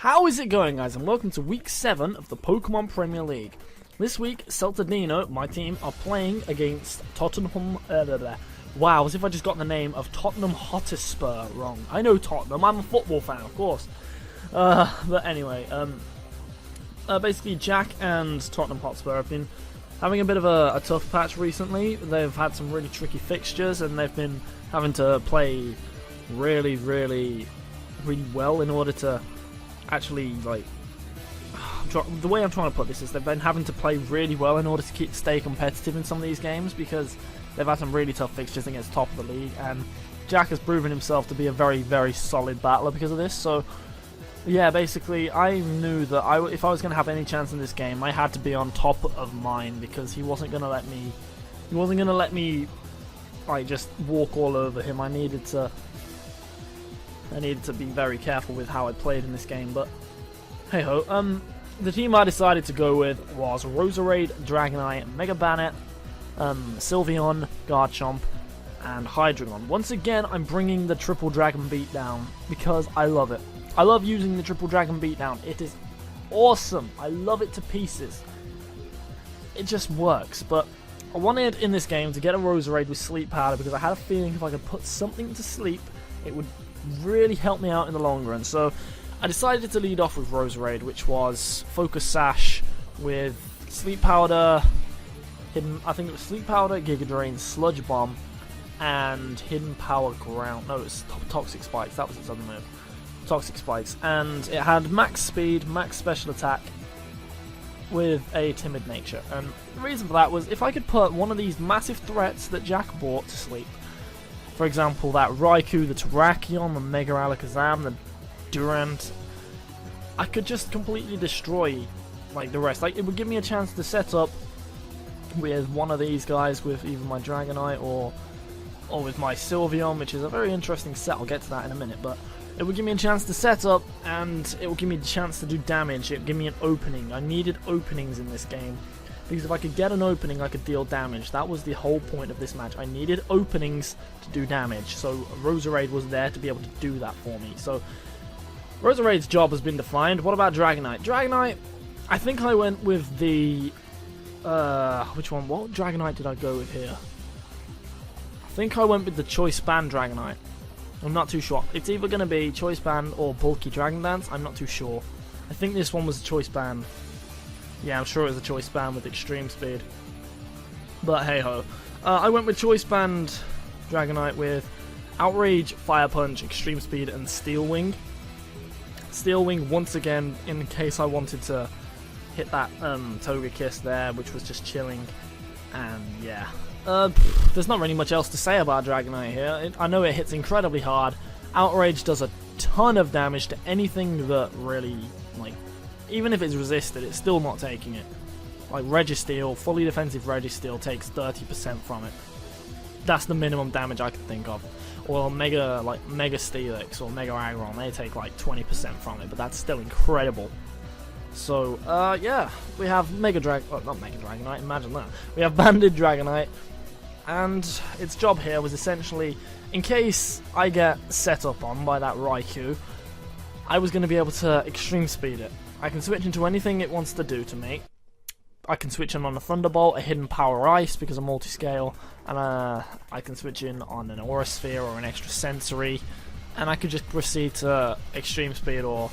How is it going, guys, and welcome to week 7 of the Pokemon Premier League. This week, Celta Deino, my team, are playing against Tottenham. Wow, as if I just got the name of Tottenham Hotespurr wrong. I know Tottenham, I'm a football fan, of course. But anyway, basically Jack and Tottenham Hotspur have been having a bit of a tough patch recently. They've had some really tricky fixtures, and they've been having to play really well in order to actually, like, the way I'm trying to put this is they've been having to play really well in order to stay competitive in some of these games, because they've had some really tough fixtures against top of the league, and Jack has proven himself to be a very solid battler because of this. So yeah, basically I knew that if I was going to have any chance in this game, I had to be on top of mine, because he wasn't going to let me like just walk all over him. I needed to be very careful with how I played in this game. But hey ho, the team I decided to go with was Roserade, Dragonite, Mega Bannet, Sylveon, Garchomp, and Hydreigon. Once again, I'm bringing the Triple Dragon Beatdown because I love it. I love using the Triple Dragon Beatdown. It is awesome. I love it to pieces. It just works. But I wanted in this game to get a Roserade with Sleep Powder, because I had a feeling if I could put something to sleep, it would really help me out in the long run. So I decided to lead off with Roserade, which was Focus Sash with Sleep Powder, I think it was Sleep Powder, Giga Drain, Sludge Bomb, and Hidden Power Ground. No, it was Toxic Spikes. That was its other move. Toxic Spikes. And it had max speed, max special attack, with a timid nature. And the reason for that was if I could put one of these massive threats that Jack brought to sleep, for example, that Raikou, the Terrakion, the Mega Alakazam, the Durant, I could just completely destroy like the rest. Like, it would give me a chance to set up with one of these guys with either my Dragonite or with my Sylveon, which is a very interesting set. I'll get to that in a minute, but it would give me a chance to set up, and it would give me the chance to do damage. It would give me an opening. I needed openings in this game, because if I could get an opening, I could deal damage. That was the whole point of this match. I needed openings to do damage, so Roserade was there to be able to do that for me. So Roserade's job has been defined. What about Dragonite? Dragonite, I think I went with the which one? What Dragonite did I go with here? I think I went with the Choice Band Dragonite. I'm not too sure. It's either going to be Choice Band or Bulky Dragon Dance. I'm not too sure. I think this one was a Choice Band. Yeah, I'm sure it was a Choice Band with extreme speed. But hey ho. I went with Choice Band Dragonite with Outrage, Fire Punch, Extreme Speed, and Steel Wing. Steel Wing once again, in case I wanted to hit that Togekiss there, which was just chilling. And yeah. There's not really much else to say about Dragonite here. I know it hits incredibly hard. Outrage does a ton of damage to anything that really, like, even if it's resisted, it's still not taking it. Like Registeel, fully defensive Registeel takes 30% from it. That's the minimum damage I can think of. Or Mega Steelix or Mega Aggron, they take like 20% from it, but that's still incredible. So, yeah, we have not Mega Dragonite, imagine that. We have Banded Dragonite, and its job here was essentially, in case I get set up on by that Raikou, I was going to be able to Extreme Speed it. I can switch into anything it wants to do to me. I can switch in on a Thunderbolt, a Hidden Power Ice because I'm multi-scale, and I can switch in on an Aura Sphere or an Extra Sensory, and I could just proceed to Extreme Speed or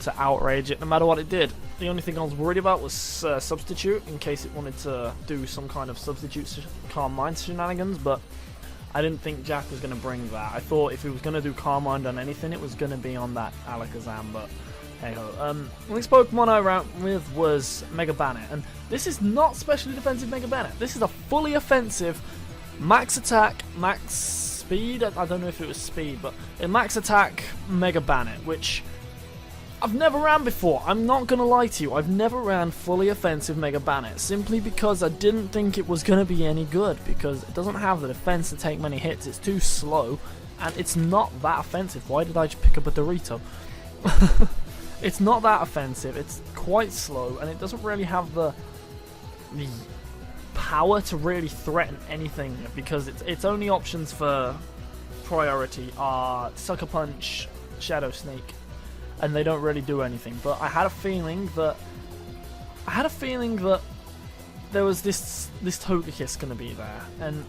to Outrage it no matter what it did. The only thing I was worried about was Substitute, in case it wanted to do some kind of Substitute Calm Mind shenanigans, but I didn't think Jack was going to bring that. I thought if he was going to do Calm Mind on anything, it was going to be on that Alakazam, but hey ho. The next Pokemon I ran with was Mega Bannet, and this is not specially defensive Mega Bannet. This is a fully offensive max attack, max speed. I don't know if it was speed, but a max attack Mega Bannet, which I've never ran before. I'm not going to lie to you. I've never ran fully offensive Mega Bannet, simply because I didn't think it was going to be any good, because it doesn't have the defense to take many hits. It's too slow, and it's not that offensive. Why did I just pick up a Dorito? It's not that offensive. It's quite slow, and it doesn't really have the power to really threaten anything, because its only options for priority are Sucker Punch, Shadow Sneak, and they don't really do anything. But I had a feeling that there was this Togekiss going to be there, and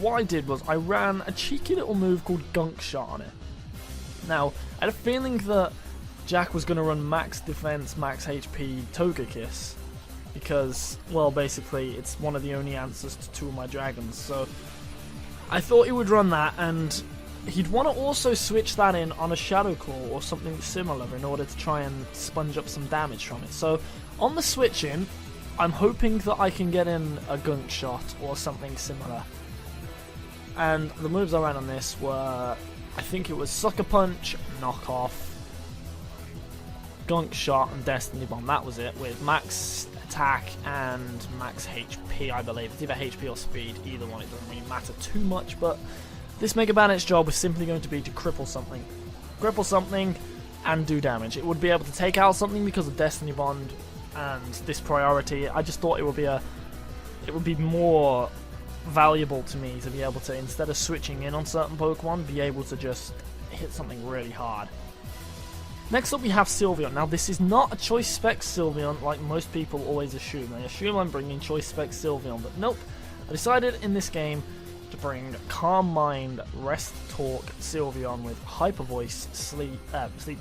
what I did was I ran a cheeky little move called Gunk Shot on it. Now, I had a feeling that Jack was going to run max defense, max HP Togekiss, because, well, basically it's one of the only answers to two of my dragons, so I thought he would run that, and he'd want to also switch that in on a Shadow Claw or something similar in order to try and sponge up some damage from it. So on the switch in, I'm hoping that I can get in a Gunk Shot or something similar. And the moves I ran on this were, I think it was Sucker Punch, Knock Off, Gunk Shot, and Destiny Bomb. That was it, with max attack and max HP, I believe. It's either HP or speed, either one, it doesn't really matter too much, but this Mega Bandit's job was simply going to be to cripple something. Cripple something and do damage. It would be able to take out something because of Destiny Bond and this priority. I just thought it would be more valuable to me to be able to, instead of switching in on certain Pokemon, be able to just hit something really hard. Next up we have Sylveon. Now this is not a Choice Spec Sylveon like most people always assume. They assume I'm bringing Choice Spec Sylveon, but nope. I decided in this game to bring Calm Mind, Rest Talk Sylveon with Hyper Voice, Sleep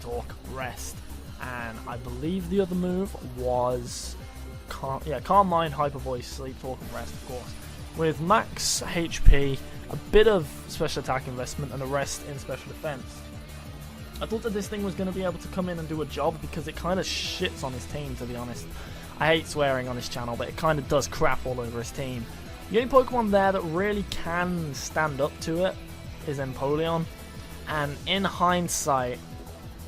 Talk, Rest, and I believe the other move was Calm Mind, Hyper Voice, Sleep Talk, and Rest, of course, with max HP, a bit of special attack investment, and a rest in special defense. I thought that this thing was going to be able to come in and do a job because it kind of shits on his team, to be honest. I hate swearing on this channel, but it kind of does crap all over his team. The only Pokemon there that really can stand up to it is Empoleon, and in hindsight,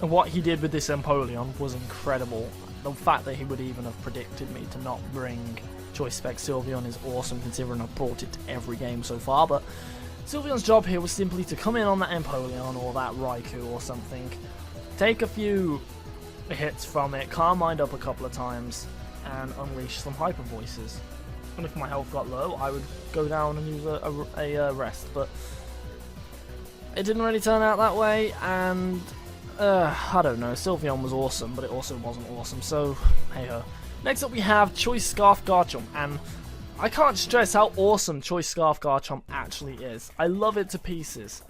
what he did with this Empoleon was incredible. The fact that he would even have predicted me to not bring Choice Spec Sylveon is awesome, considering I've brought it to every game so far, but Sylveon's job here was simply to come in on that Empoleon or that Raikou or something, take a few hits from it, Calm Mind up a couple of times, and unleash some Hyper Voices. And if my health got low, I would go down and use a rest, but it didn't really turn out that way, and I don't know, Sylveon was awesome, but it also wasn't awesome, so hey-ho. Next up we have Choice Scarf Garchomp, and I can't stress how awesome Choice Scarf Garchomp actually is. I love it to pieces.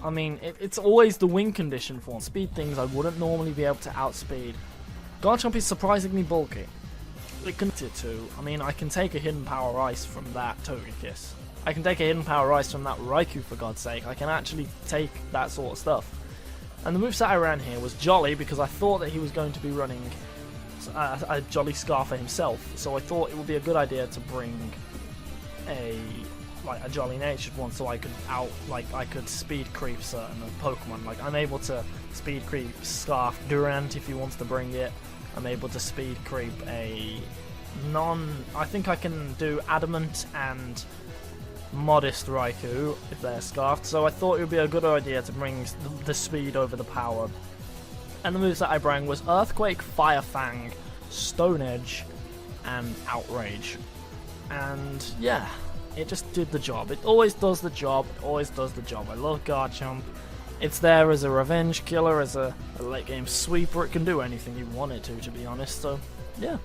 I mean, it's always the win condition form. Speed things I wouldn't normally be able to outspeed. Garchomp is surprisingly bulky. It can to. I mean, I can take a Hidden Power Ice from that Togekiss. I can take a Hidden Power Ice from that Raikou, for God's sake. I can actually take that sort of stuff. And the moveset I ran here was Jolly, because I thought that he was going to be running a Jolly Scarf for himself, so I thought it would be a good idea to bring a Jolly Natured one, so I could speed creep certain Pokemon. Like, I'm able to speed creep Scarf Durant if he wants to bring it. I'm able to speed creep I think I can do Adamant and Modest Raikou if they're Scarfed, so I thought it would be a good idea to bring the speed over the power. And the moves that I bring was Earthquake, Fire Fang, Stone Edge, and Outrage. And yeah, it just did the job. It always does the job. It always does the job. I love Garchomp. It's there as a revenge killer, as a late game sweeper. It can do anything you want it to be honest. So yeah.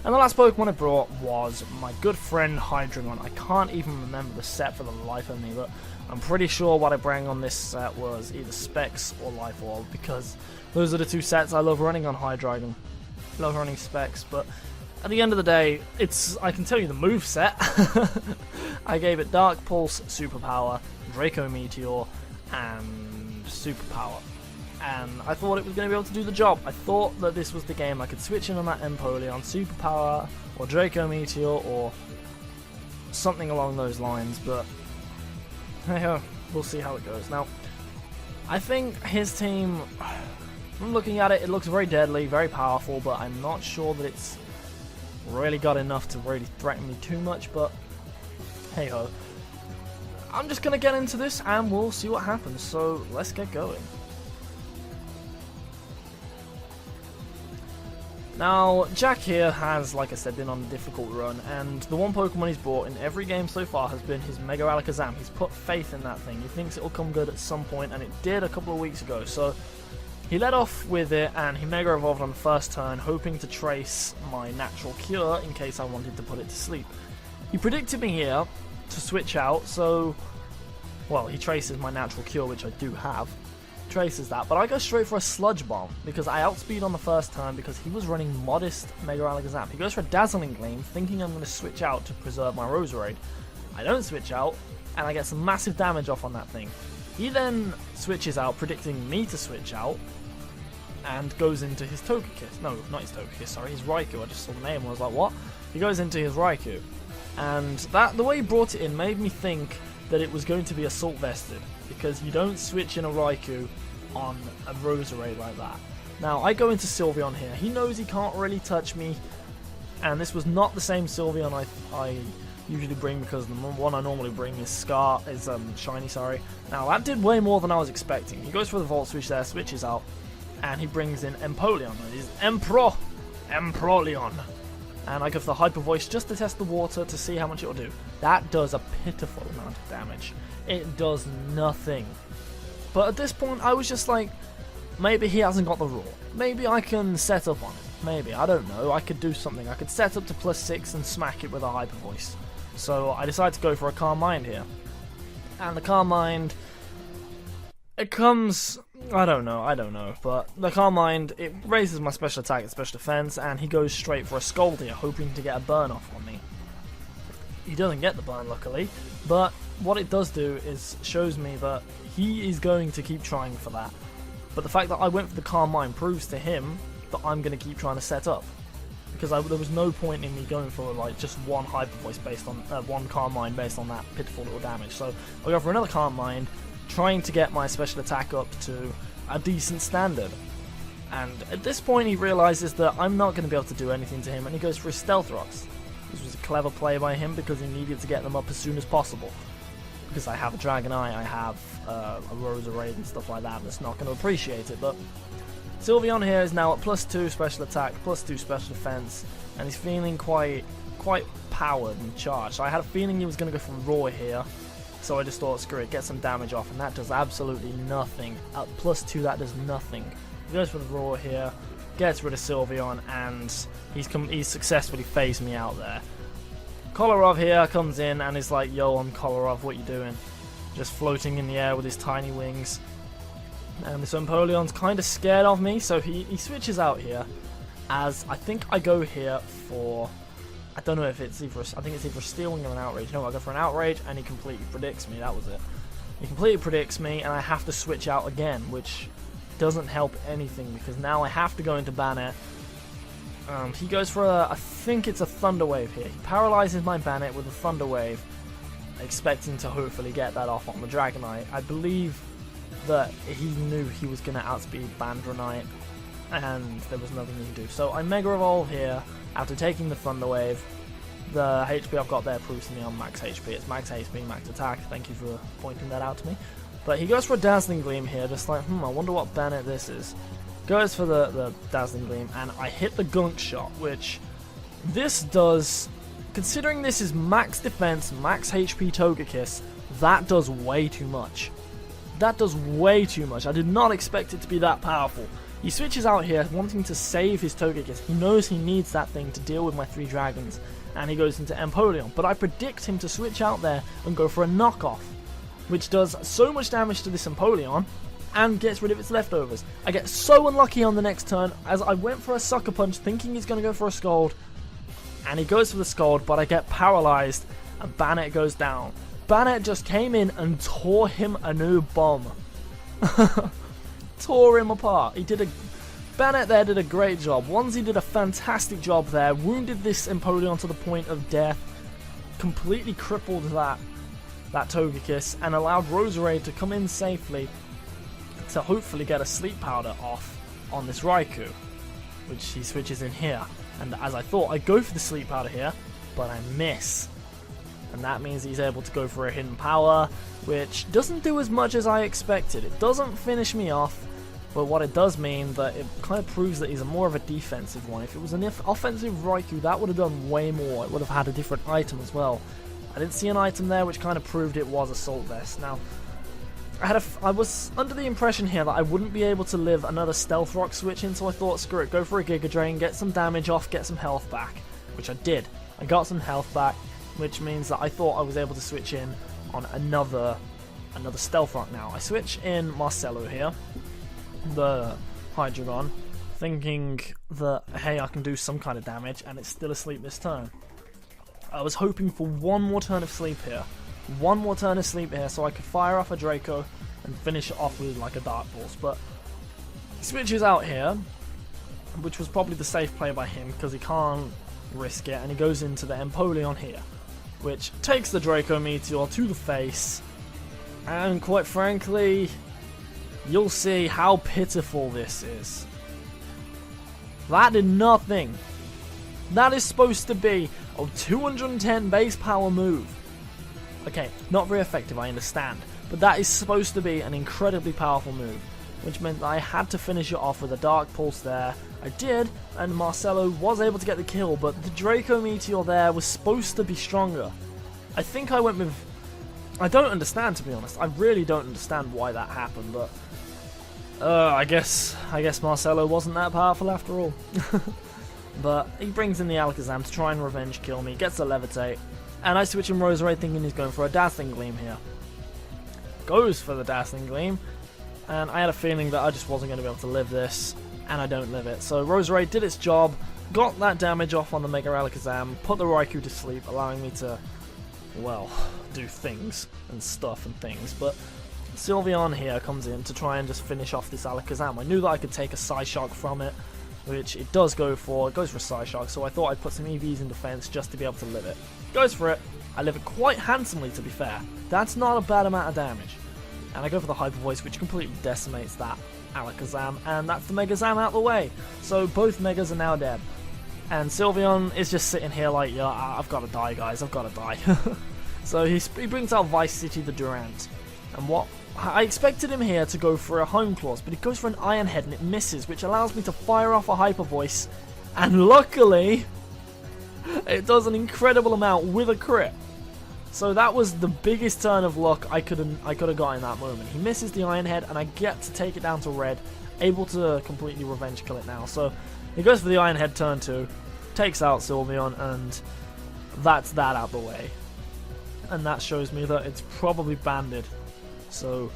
And the last Pokemon I brought was my good friend Hydreigon. I can't even remember the set for the life of me, but I'm pretty sure what I bring on this set was either Specs or Life Orb, because those are the two sets I love running on Hydreigon. Love running Specs, but at the end of the day, I can tell you the move set. I gave it Dark Pulse, Superpower, Draco Meteor, and Superpower. And I thought it was going to be able to do the job. I thought that this was the game I could switch in on that Empoleon, Superpower, or Draco Meteor, or something along those lines, but hey, we'll see how it goes. Now, I think his team, from looking at it, it looks very deadly, very powerful, but I'm not sure that it's really got enough to really threaten me too much, but hey ho. I'm just going to get into this and we'll see what happens, so let's get going. Now, Jack here has, like I said, been on a difficult run, and the one Pokemon he's brought in every game so far has been his Mega Alakazam. He's put faith in that thing. He thinks it'll come good at some point, and it did a couple of weeks ago, so He led off with it, and he Mega Evolved on the first turn, hoping to trace my natural cure in case I wanted to put it to sleep. He predicted me here to switch out, so... Well, he traces my natural cure, which I do have. Traces that, but I go straight for a Sludge Bomb, because I outspeed on the first turn because he was running modest Mega Alakazam. He goes for a Dazzling Gleam, thinking I'm going to switch out to preserve my Roserade. I don't switch out, and I get some massive damage off on that thing. He then switches out, predicting me to switch out, and goes into his Togekiss. No, not his Togekiss, sorry, his Raikou. I just saw the name and I was like, what? He goes into his Raikou. And the way he brought it in made me think that it was going to be Assault Vested, because you don't switch in a Raikou on a Roserade like that. Now, I go into Sylveon here. He knows he can't really touch me, and this was not the same Sylveon I usually bring, because the one I normally bring is Shiny, sorry. Now, that did way more than I was expecting. He goes for the Volt Switch there, switches out, and he brings in Empoleon. It is Empoleon. And I go for the Hyper Voice just to test the water to see how much it will do. That does a pitiful amount of damage. It does nothing. But at this point, I was just like, maybe he hasn't got the Roar. Maybe I can set up on it. Maybe, I don't know. I could do something. I could set up to +6 and smack it with a Hyper Voice. So I decided to go for a Calm Mind here. And the Calm Mind, it comes... I don't know, but the Calm Mind, it raises my special attack and special defense, and he goes straight for a Scald here, hoping to get a burn off on me. He doesn't get the burn, luckily, but what it does do is shows me that he is going to keep trying for that. But the fact that I went for the Calm Mind proves to him that I'm going to keep trying to set up. Because there was no point in me going for like just one Hyper Voice based on one Calm Mind based on that pitiful little damage. So I'll go for another Calm Mind, trying to get my special attack up to a decent standard. And at this point he realizes that I'm not going to be able to do anything to him, and he goes for a Stealth Rocks. This was a clever play by him because he needed to get them up as soon as possible. Because I have a Dragonite, I have a Roserade and stuff like that, that's not going to appreciate it. But Sylveon here is now at +2 special attack, +2 special defense, and he's feeling quite powered and charged. So I had a feeling he was going to go for Roar here. So I just thought, screw it, get some damage off, and that does absolutely nothing. At +2, that does nothing. He goes for the Roar here, gets rid of Sylveon, and he's successfully phased me out there. Kolarov here comes in and is like, yo, I'm Kolarov, what you doing? Just floating in the air with his tiny wings. And this Empoleon's kind of scared of me, so he switches out here, as I think I go here for... I don't know if it's either, I think it's either a Steel Wing or an Outrage. No, I go for an Outrage, and he completely predicts me. That was it. He completely predicts me, and I have to switch out again, which doesn't help anything, because now I have to go into Bannet. He goes for I think it's a Thunder Wave here. He paralyzes my Bannet with a Thunder Wave, expecting to hopefully get that off on the Dragonite. I believe that he knew he was going to outspeed Bandranite, and there was nothing he could do. So I Mega Evolve here. After taking the Thunder Wave, the HP I've got there proves to me I'm max HP. It's max HP, max attack. Thank you for pointing that out to me. But he goes for a Dazzling Gleam here, just like, I wonder what Bannet this is. Goes for the Dazzling Gleam, and I hit the Gunk Shot, which this does, considering this is max defense, max HP Togekiss, that does way too much. That does way too much. I did not expect it to be that powerful. He switches out here, wanting to save his Togekiss. He knows he needs that thing to deal with my 3 dragons, and he goes into Empoleon. But I predict him to switch out there and go for a knockoff, which does so much damage to this Empoleon, and gets rid of its leftovers. I get so unlucky on the next turn, as I went for a Sucker Punch, thinking he's going to go for a Scald, and he goes for the Scald, but I get paralyzed, and Bannet goes down. Bannet just came in and tore him a new bomb. Tore him apart. Bannet there did a great job. Onesie did a fantastic job there. Wounded this Empoleon to the point of death. Completely crippled that Togekiss, and allowed Roserade to come in safely to hopefully get a Sleep Powder off on this Raikou, which he switches in here. And as I thought, I go for the Sleep Powder here, but I miss. And that means he's able to go for a Hidden Power, which doesn't do as much as I expected. It doesn't finish me off, but what it does mean that it kind of proves that he's more of a defensive one. If it was an offensive Raikou, that would have done way more. It would have had a different item as well. I didn't see an item there, which kind of proved it was Assault Vest. Now, I was under the impression here that I wouldn't be able to live another Stealth Rock switch in, so I thought, screw it, go for a Giga Drain, get some damage off, get some health back, which I did. I got some health back, which means that I thought I was able to switch in on another Stealth Rock now. I switch in Marcelo here, the Hydreigon, thinking that, hey, I can do some kind of damage, and it's still asleep this turn. I was hoping for one more turn of sleep here. One more turn of sleep here so I could fire off a Draco and finish it off with like a Dark Pulse, but he switches out here, which was probably the safe play by him because he can't risk it, and he goes into the Empoleon here, which takes the Draco Meteor to the face, and quite frankly, you'll see how pitiful this is. That did nothing. That is supposed to be a 210 base power move. Okay, not very effective, I understand, but that is supposed to be an incredibly powerful move, which meant that I had to finish it off with a Dark Pulse there. I did, and Marcelo was able to get the kill, but the Draco Meteor there was supposed to be stronger. I think I went with... I don't understand, to be honest. I really don't understand why that happened, but... I guess Marcelo wasn't that powerful after all. But he brings in the Alakazam to try and revenge kill me, gets the Levitate, and I switch in Roserade thinking he's going for a Dazzling Gleam here. Goes for the Dazzling Gleam, and I had a feeling that I just wasn't going to be able to live this, and I don't live it. So Roserade did its job, got that damage off on the Mega Alakazam, put the Raikou to sleep, allowing me to, well, do things and stuff and things, but Sylveon here comes in to try and just finish off this Alakazam. I knew that I could take a Psyshock from it, which it does go for. It goes for a Psyshock, so I thought I'd put some EVs in defense just to be able to live it. Goes for it. I live it quite handsomely, to be fair. That's not a bad amount of damage. And I go for the Hyper Voice, which completely decimates that Alakazam, and that's the Megazam out of the way. So both Megas are now dead. And Sylveon is just sitting here like, yeah, I've got to die, guys, I've got to die. So he brings out Vice City the Durant. And what... I expected him here to go for a Home Claws, but he goes for an Iron Head and it misses, which allows me to fire off a Hyper Voice. And luckily, it does an incredible amount with a crit. So that was the biggest turn of luck I could have got in that moment. He misses the Iron Head, and I get to take it down to red, able to completely revenge kill it now. So he goes for the Iron Head turn 2, takes out Sylveon, and that's that out the way. And that shows me that it's probably banded. So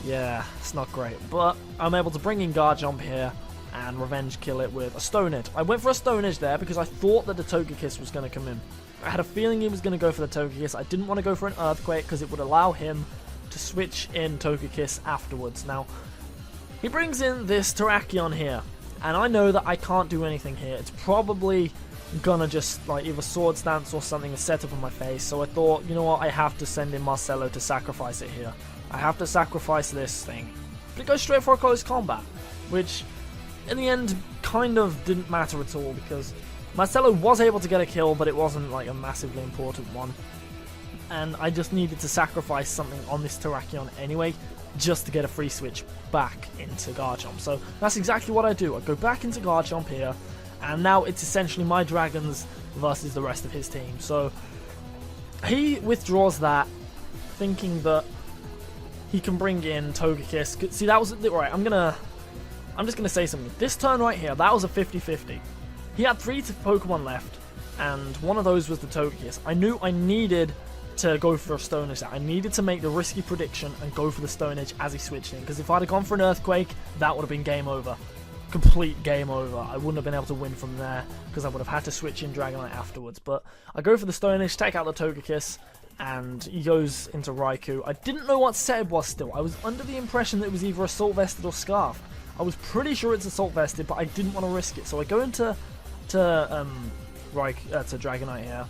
yeah, it's not great. But I'm able to bring in Garchomp here and revenge kill it with a Stone Edge. I went for a Stone Edge there because I thought that the Togekiss was going to come in. I had a feeling he was going to go for the Togekiss. I didn't want to go for an Earthquake because it would allow him to switch in Togekiss afterwards. Now, he brings in this Terrakion here, and I know that I can't do anything here. It's probably gonna just like either Sword Stance or something is set up on my face, so I thought, you know what, I have to send in Marcelo to sacrifice it here. I have to sacrifice this thing. But it goes straight for a close combat, which in the end kind of didn't matter at all because Marcelo was able to get a kill, but it wasn't like a massively important one. And I just needed to sacrifice something on this Terrakion anyway, just to get a free switch back into Garchomp. So that's exactly what I do. I go back into Garchomp here, and now it's essentially my Dragons versus the rest of his team. So he withdraws that, thinking that he can bring in Togekiss. See, that was... Right, I'm just gonna say something. This turn right here, that was a 50-50. He had 3 Pokemon left, and one of those was the Togekiss. I knew I needed to go for a Stone Edge. I needed to make the risky prediction and go for the Stone Edge as he switched in, because if I'd have gone for an Earthquake, that would have been game over. Complete game over. I wouldn't have been able to win from there, because I would have had to switch in Dragonite afterwards. But I go for the Stone Edge, take out the Togekiss, and he goes into Raikou. I didn't know what set it was still. I was under the impression that it was either Assault Vested or Scarfed. I was pretty sure it's Assault Vested, but I didn't want to risk it. So I go into Dragonite here,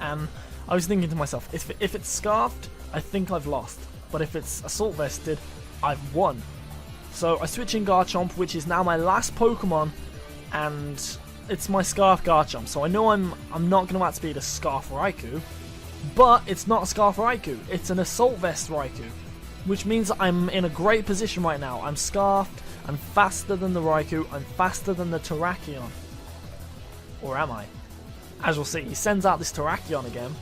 and I was thinking to myself, if it's Scarfed, I think I've lost. But if it's Assault Vested, I've won. So I switch in Garchomp, which is now my last Pokemon, and it's my Scarf Garchomp. So I know I'm not going to outspeed a Scarf Raikou, but it's not a Scarf Raikou. It's an Assault Vest Raikou, which means I'm in a great position right now. I'm Scarfed, I'm faster than the Raikou, I'm faster than the Terrakion. Or am I? As we'll see, he sends out this Terrakion again,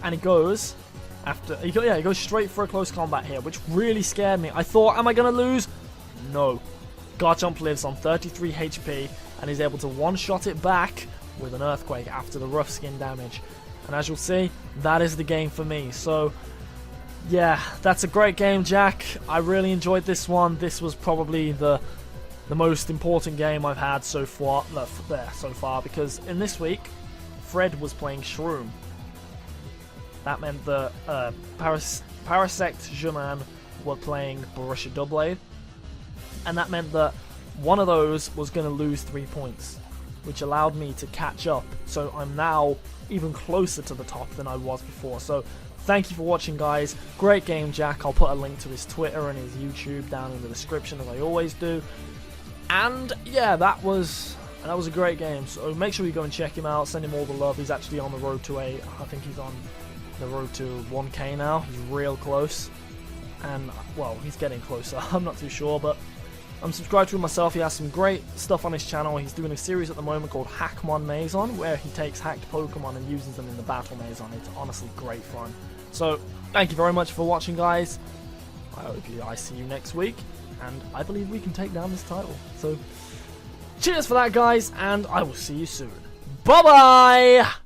and he goes after he goes straight for a close combat here, which really scared me. I thought, am I gonna lose? No. Garchomp lives on 33 HP and is able to one-shot it back with an Earthquake after the rough skin damage. And as you'll see, that is the game for me. So yeah, that's a great game, Jack. I really enjoyed this one. This was probably the most important game I've had so far, because in this week, Fred was playing Shroom. That meant that Parasect Juman were playing Borussia Doublade, and that meant that one of those was going to lose 3 points, which allowed me to catch up. So I'm now even closer to the top than I was before. So thank you for watching, guys. Great game, Jack. I'll put a link to his Twitter and his YouTube down in the description, as I always do. And yeah, that was a great game. So make sure you go and check him out. Send him all the love. He's actually on the road to I think he's on the road to 1K now. He's real close. And well, he's getting closer. I'm not too sure, but I'm subscribed to him myself. He has some great stuff on his channel. He's doing a series at the moment called Hackmon Maison, where he takes hacked Pokemon and uses them in the Battle Maison. It's honestly great fun. So thank you very much for watching, guys. I see you next week, and I believe we can take down this title. So cheers for that, guys, and I will see you soon. Bye bye.